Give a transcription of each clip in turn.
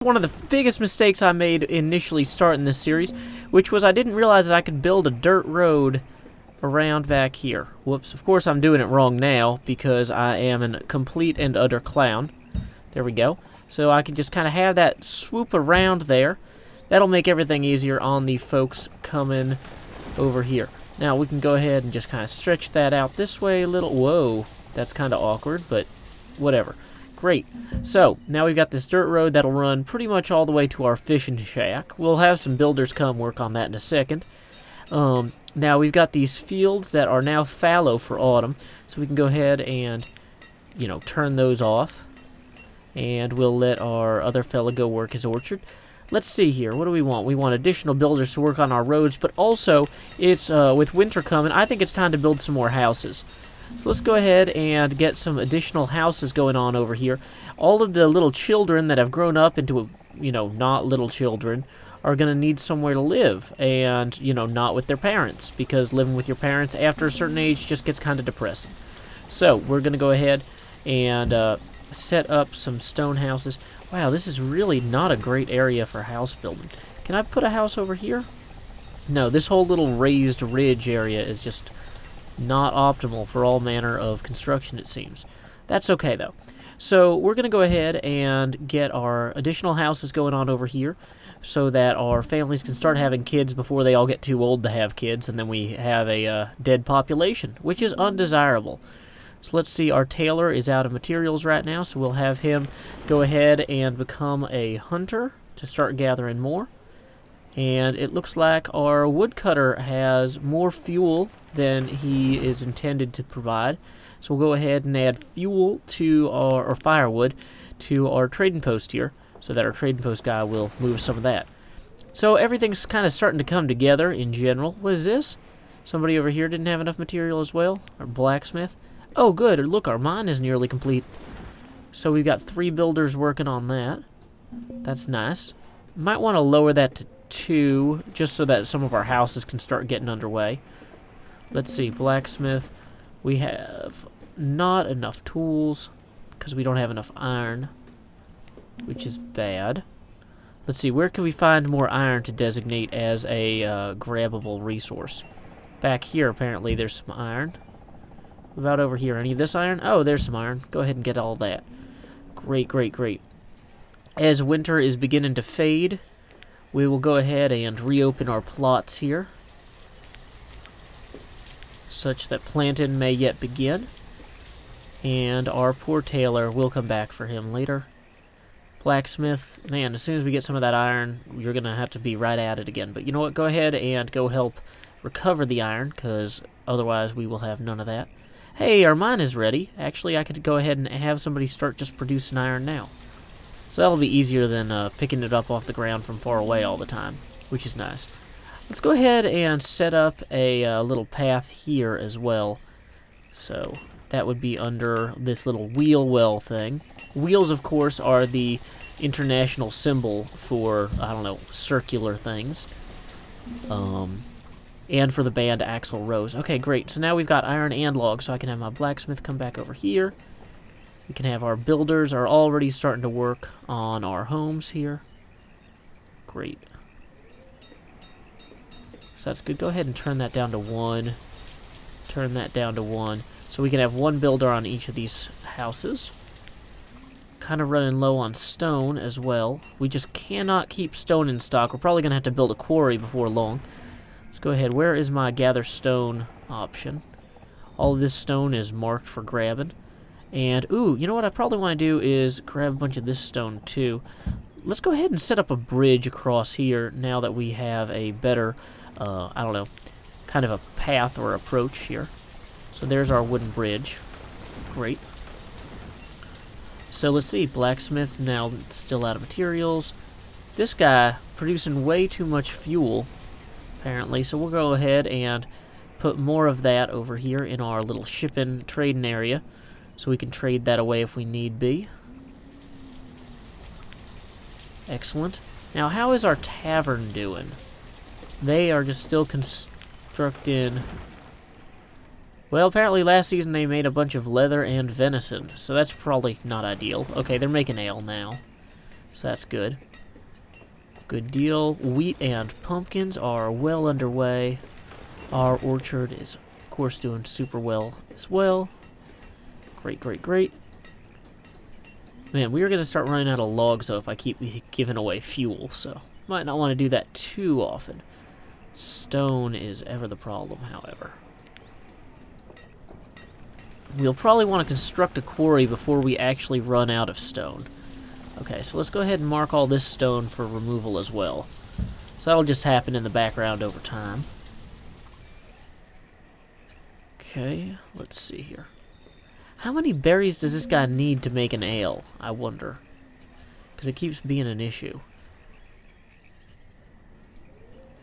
One of the biggest mistakes I made initially starting this series, which was I didn't realize that I could build a dirt road around back here. Whoops, of course I'm doing it wrong now because I am a complete and utter clown. There we go. So I can just kind of have that swoop around there. That'll make everything easier on the folks coming over here. Now we can go ahead and just kind of stretch that out this way a little. Whoa, that's kind of awkward, but whatever. Great. So, now we've got this dirt road that'll run pretty much all the way to our fishing shack. We'll have some builders come work on that in a second. Now we've got these fields that are now fallow for autumn, so we can go ahead and, turn those off. And we'll let our other fella go work his orchard. Let's see here. What do we want? We want additional builders to work on our roads, but also, it's with winter coming, I think it's time to build some more houses. So let's go ahead and get some additional houses going on over here. All of the little children that have grown up into, not little children, are going to need somewhere to live. And, not with their parents. Because living with your parents after a certain age just gets kind of depressing. So, we're going to go ahead and set up some stone houses. Wow, this is really not a great area for house building. Can I put a house over here? No, this whole little raised ridge area is just not optimal for all manner of construction, it seems. That's okay, though. So we're going to go ahead and get our additional houses going on over here so that our families can start having kids before they all get too old to have kids, and then we have a dead population, which is undesirable. So let's see, our tailor is out of materials right now, so we'll have him go ahead and become a hunter to start gathering more. And it looks like our woodcutter has more fuel than he is intended to provide. So we'll go ahead and add fuel to or firewood to our trading post here, so that our trading post guy will move some of that. So everything's kind of starting to come together in general. What is this? Somebody over here didn't have enough material as well? Our blacksmith? Oh, good. Look, our mine is nearly complete. So we've got 3 builders working on that. That's nice. Might want to lower that to 2, just so that some of our houses can start getting underway. Let's see, blacksmith. We have not enough tools, because we don't have enough iron, which is bad. Let's see, where can we find more iron to designate as a grabbable resource? Back here, apparently, there's some iron. What about over here? Any of this iron? Oh, there's some iron. Go ahead and get all that. Great, great, great. As winter is beginning to fade, we will go ahead and reopen our plots here, such that planting may yet begin. And our poor tailor will come back for him later. Blacksmith, man, as soon as we get some of that iron, you're going to have to be right at it again. But you know what? Go ahead and go help recover the iron, because otherwise we will have none of that. Hey, our mine is ready. Actually, I could go ahead and have somebody start just producing iron now. So that'll be easier than picking it up off the ground from far away all the time, which is nice. Let's go ahead and set up a little path here as well. So that would be under this little wheel well thing. Wheels, of course, are the international symbol for, I don't know, circular things. And for the band Axl Rose. Okay, great. So now we've got iron and logs, so I can have my blacksmith come back over here. We can have our builders are already starting to work on our homes here. Great. So that's good. Go ahead and turn that down to 1. Turn that down to 1. So we can have 1 builder on each of these houses. Kind of running low on stone as well. We just cannot keep stone in stock. We're probably going to have to build a quarry before long. Let's go ahead. Where is my gather stone option? All of this stone is marked for grabbing. And, ooh, you know what I probably want to do is grab a bunch of this stone, too. Let's go ahead and set up a bridge across here now that we have a better, I don't know, kind of a path or approach here. So there's our wooden bridge. Great. So let's see, blacksmith now still out of materials. This guy producing way too much fuel, apparently. So we'll go ahead and put more of that over here in our little shipping trading area, so we can trade that away if we need be. Excellent. Now, how is our tavern doing? They are just still constructing. Well, apparently last season they made a bunch of leather and venison, so that's probably not ideal. Okay, they're making ale now, so that's good. Good deal. Wheat and pumpkins are well underway. Our orchard is, of course, doing super well as well. Great, great, great. Man, we are going to start running out of logs, though, if I keep giving away fuel, so might not want to do that too often. Stone is ever the problem, however. We'll probably want to construct a quarry before we actually run out of stone. Okay, so let's go ahead and mark all this stone for removal as well. So that'll just happen in the background over time. Okay, let's see here. How many berries does this guy need to make an ale, I wonder? Because it keeps being an issue.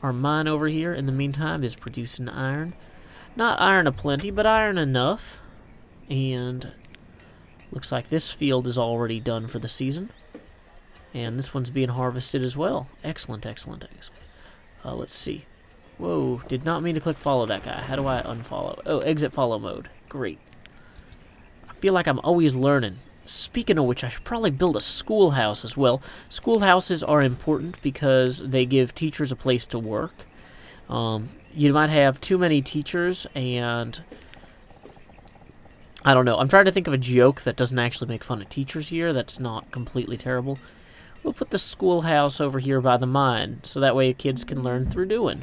Our mine over here, in the meantime, is producing iron. Not iron aplenty, but iron enough. And looks like this field is already done for the season. And this one's being harvested as well. Excellent, excellent, excellent. Let's see. Whoa, did not mean to click follow that guy. How do I unfollow? Oh, exit follow mode. Great. I feel like I'm always learning. Speaking of which, I should probably build a schoolhouse as well. Schoolhouses are important because they give teachers a place to work. You might have too many teachers and... I don't know. I'm trying to think of a joke that doesn't actually make fun of teachers here. That's not completely terrible. We'll put the schoolhouse over here by the mine, so that way kids can learn through doing.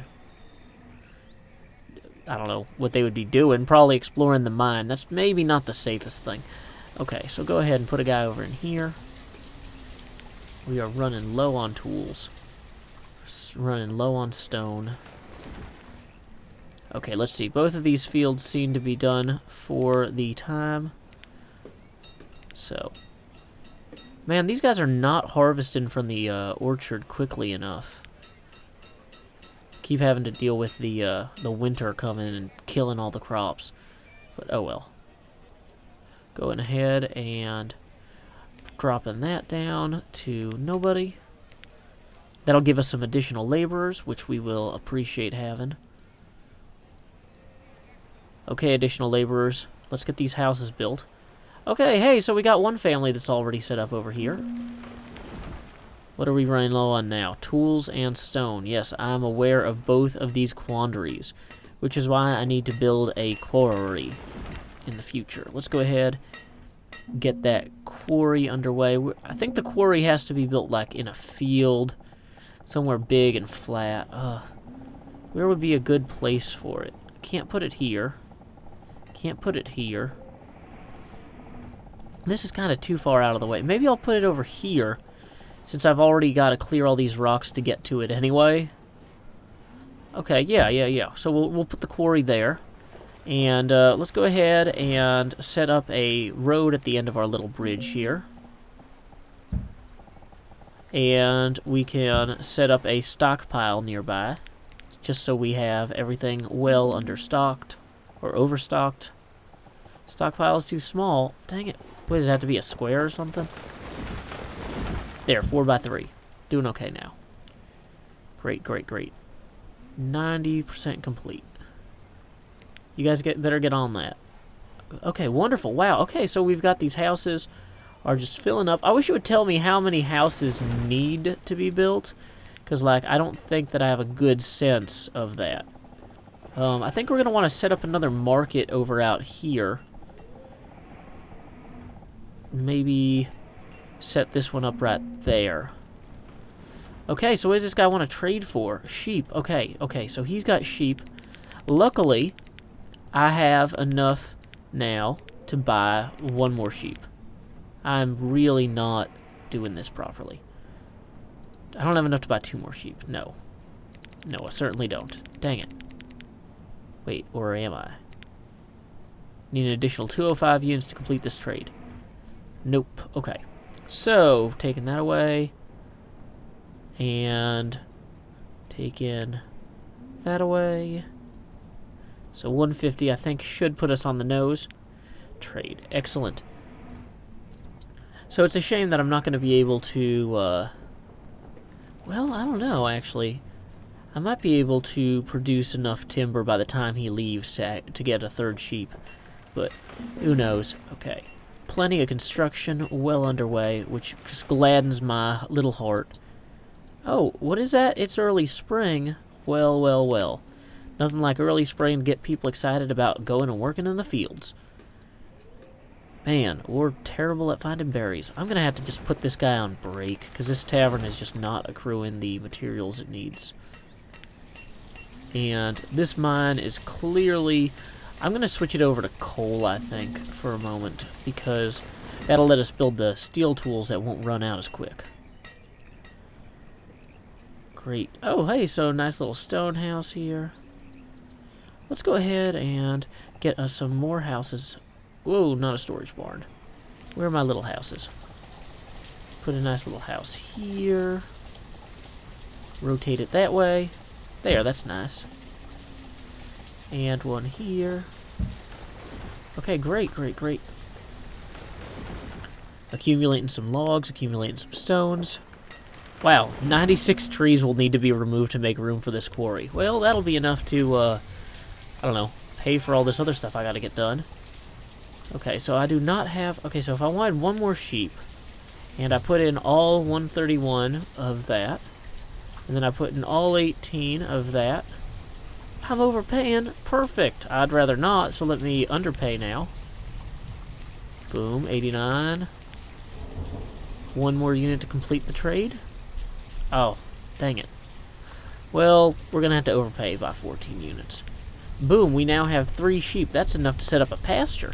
I don't know what they would be doing. Probably exploring the mine. That's maybe not the safest thing. Okay, so go ahead and put a guy over in here. We are running low on tools. Running low on stone. Okay, let's see. Both of these fields seem to be done for the time. So, man, these guys are not harvesting from the orchard quickly enough. Keep having to deal with the winter coming and killing all the crops. But oh well. Going ahead and dropping that down to nobody. That'll give us some additional laborers, which we will appreciate having. Okay, additional laborers. Let's get these houses built. Okay, hey, so we got one family that's already set up over here. What are we running low on now? Tools and stone. Yes, I'm aware of both of these quandaries, which is why I need to build a quarry in the future. Let's go ahead, get that quarry underway. I think the quarry has to be built like in a field, somewhere big and flat. Where would be a good place for it? Can't put it here. Can't put it here. This is kind of too far out of the way. Maybe I'll put it over here, since I've already got to clear all these rocks to get to it anyway. Okay, yeah. So we'll put the quarry there. And let's go ahead and set up a road at the end of our little bridge here. And we can set up a stockpile nearby, just so we have everything well understocked or overstocked. Stockpile is too small. Dang it. What, does it have to be a square or something? There, 4x3. Doing okay now. Great, great, great. 90% complete. You guys better get on that. Okay, wonderful. Wow. Okay, so we've got these houses are just filling up. I wish you would tell me how many houses need to be built, because, like, I don't think that I have a good sense of that. I think we're going to want to set up another market over out here. Maybe set this one up right there. Okay, so what does this guy want to trade for? Sheep. Okay, so he's got sheep. Luckily, I have enough now to buy one more sheep. I'm really not doing this properly. I don't have enough to buy 2 more sheep. No. No, I certainly don't. Dang it. Wait, or am I? Need an additional 205 units to complete this trade. Nope. Okay. So, taking that away. And taking that away. So 150, I think, should put us on the nose. Trade. Excellent. So it's a shame that I'm not going to be able to, well, I don't know, actually. I might be able to produce enough timber by the time he leaves to get a 3rd sheep. But who knows. Okay. Plenty of construction well underway, which just gladdens my little heart. Oh, what is that? It's early spring. Well, well, well. Nothing like early spring to get people excited about going and working in the fields. Man, we're terrible at finding berries. I'm going to have to just put this guy on break, because this tavern is just not accruing the materials it needs. And this mine is clearly... I'm going to switch it over to coal, I think, for a moment, because that'll let us build the steel tools that won't run out as quick. Great. Oh, hey, so nice little stone house here. Let's go ahead and get us some more houses. Whoa, not a storage barn. Where are my little houses? Put a nice little house here. Rotate it that way. There, that's nice. And one here. Okay, great, great, great. Accumulating some logs, accumulating some stones. Wow, 96 trees will need to be removed to make room for this quarry. Well, that'll be enough to, I don't know, pay for all this other stuff I gotta get done. Okay, so I do not have... Okay, so if I wanted one more sheep, and I put in all 131 of that, and then I put in all 18 of that, I'm overpaying. Perfect. I'd rather not, so let me underpay now. Boom, 89. One more unit to complete the trade. Oh, dang it. Well, we're going to have to overpay by 14 units. Boom, we now have 3 sheep. That's enough to set up a pasture.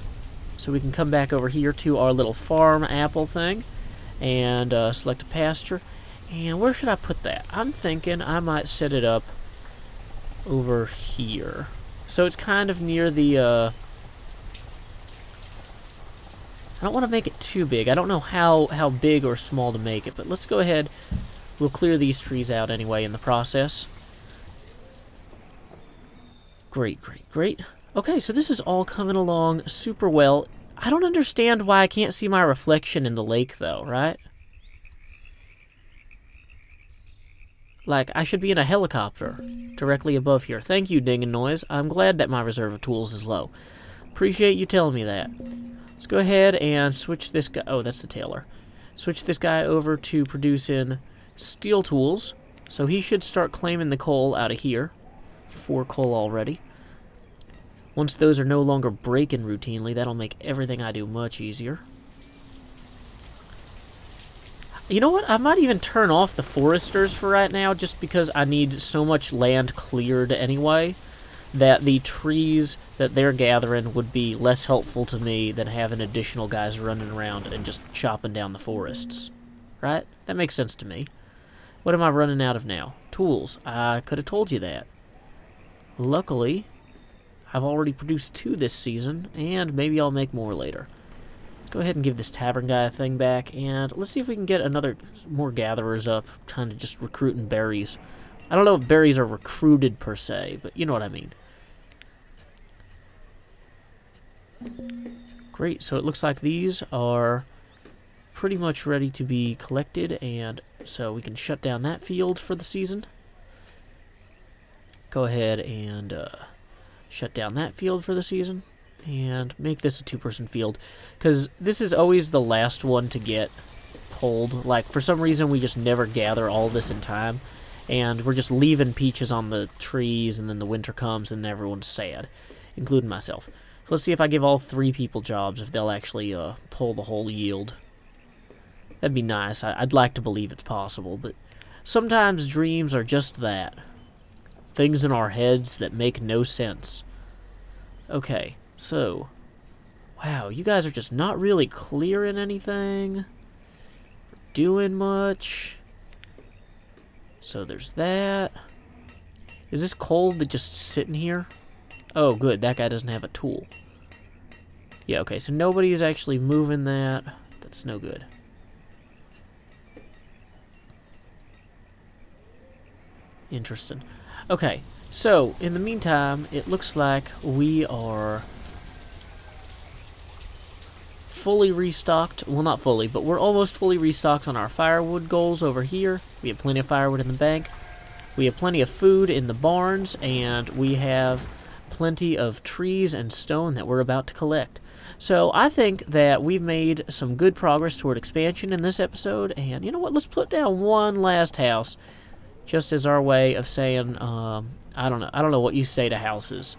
So we can come back over here to our little farm apple thing and select a pasture. And where should I put that? I'm thinking I might set it up over here. So it's kind of near the... I don't want to make it too big. I don't know how big or small to make it, but let's go ahead. We'll clear these trees out anyway in the process. Great, great, great. Okay, so this is all coming along super well. I don't understand why I can't see my reflection in the lake, though, right? Like, I should be in a helicopter directly above here. Thank you, Ding and Noise. I'm glad that my reserve of tools is low. Appreciate you telling me that. Let's go ahead and switch this guy... Oh, that's the tailor. Switch this guy over to producing steel tools. So he should start claiming the coal out of here. 4 coal already. Once those are no longer breaking routinely, that'll make everything I do much easier. You know what? I might even turn off the foresters for right now, just because I need so much land cleared anyway, that the trees that they're gathering would be less helpful to me than having additional guys running around and just chopping down the forests. Right? That makes sense to me. What am I running out of now? Tools. I could have told you that. Luckily, I've already produced 2 this season, and maybe I'll make more later. Let's go ahead and give this tavern guy a thing back, and let's see if we can get more gatherers up, kind of just recruiting berries. I don't know if berries are recruited per se, but you know what I mean. Great, so it looks like these are pretty much ready to be collected, and so we can shut down that field for the season. Go ahead and shut down that field for the season, and make this a 2-person field, because this is always the last one to get pulled. Like, for some reason, we just never gather all this in time, and we're just leaving peaches on the trees, and then the winter comes, and everyone's sad, including myself. So let's see if I give all 3 people jobs, if they'll actually pull the whole yield. That'd be nice. I'd like to believe it's possible, but sometimes dreams are just that. Things in our heads that make no sense. Okay, so... Wow, you guys are just not really clearing anything. Doing much. So there's that. Is this coal that just sitting here? Oh, good. That guy doesn't have a tool. Yeah, okay, so nobody is actually moving that. That's no good. Interesting. Okay, so, in the meantime, it looks like we are fully restocked. Well, not fully, but we're almost fully restocked on our firewood goals over here. We have plenty of firewood in the bank. We have plenty of food in the barns, and we have plenty of trees and stone that we're about to collect. So, I think that we've made some good progress toward expansion in this episode, and you know what? Let's put down one last house just as our way of saying, I don't know what you say to houses.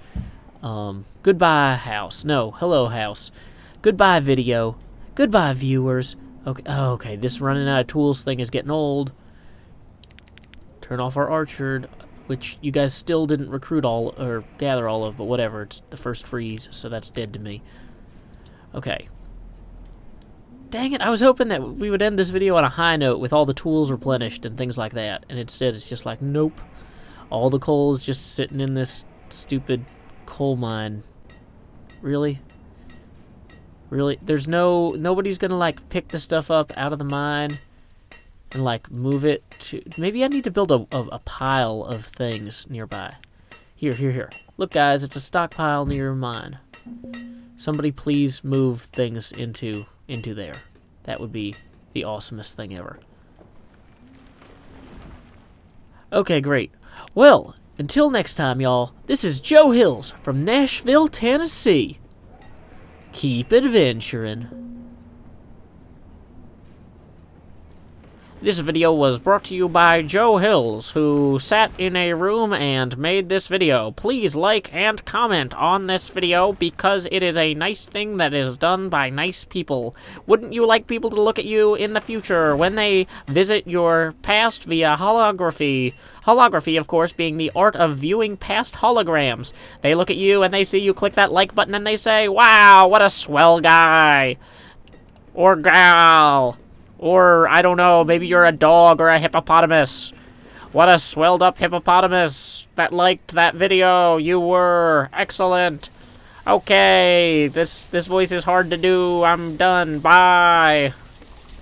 Goodbye, house. No, hello, house. Goodbye, video. Goodbye, viewers. Okay, okay, this running out of tools thing is getting old. Turn off our orchard, which you guys still didn't recruit all, or gather all of, but whatever. It's the first freeze, so that's dead to me. Okay. Dang it, I was hoping that we would end this video on a high note with all the tools replenished and things like that. And instead, it's just like, nope. All the coal is just sitting in this stupid coal mine. Really? Really? There's nobody's gonna, like, pick the stuff up out of the mine and, like, move it to... Maybe I need to build a pile of things nearby. Here. Look, guys, it's a stockpile near mine. Somebody please move things into there. That would be the awesomest thing ever. Okay, great. Well, until next time, y'all, this is Joe Hills from Nashville, Tennessee. Keep adventuring. This video was brought to you by Joe Hills, who sat in a room and made this video. Please like and comment on this video because it is a nice thing that is done by nice people. Wouldn't you like people to look at you in the future when they visit your past via holography? Holography, of course, being the art of viewing past holograms. They look at you and they see you click that like button and they say, wow, what a swell guy. Or gal. Or, I don't know, maybe you're a dog or a hippopotamus. What a swelled up hippopotamus that liked that video. You were excellent. Okay, this voice is hard to do. I'm done. Bye.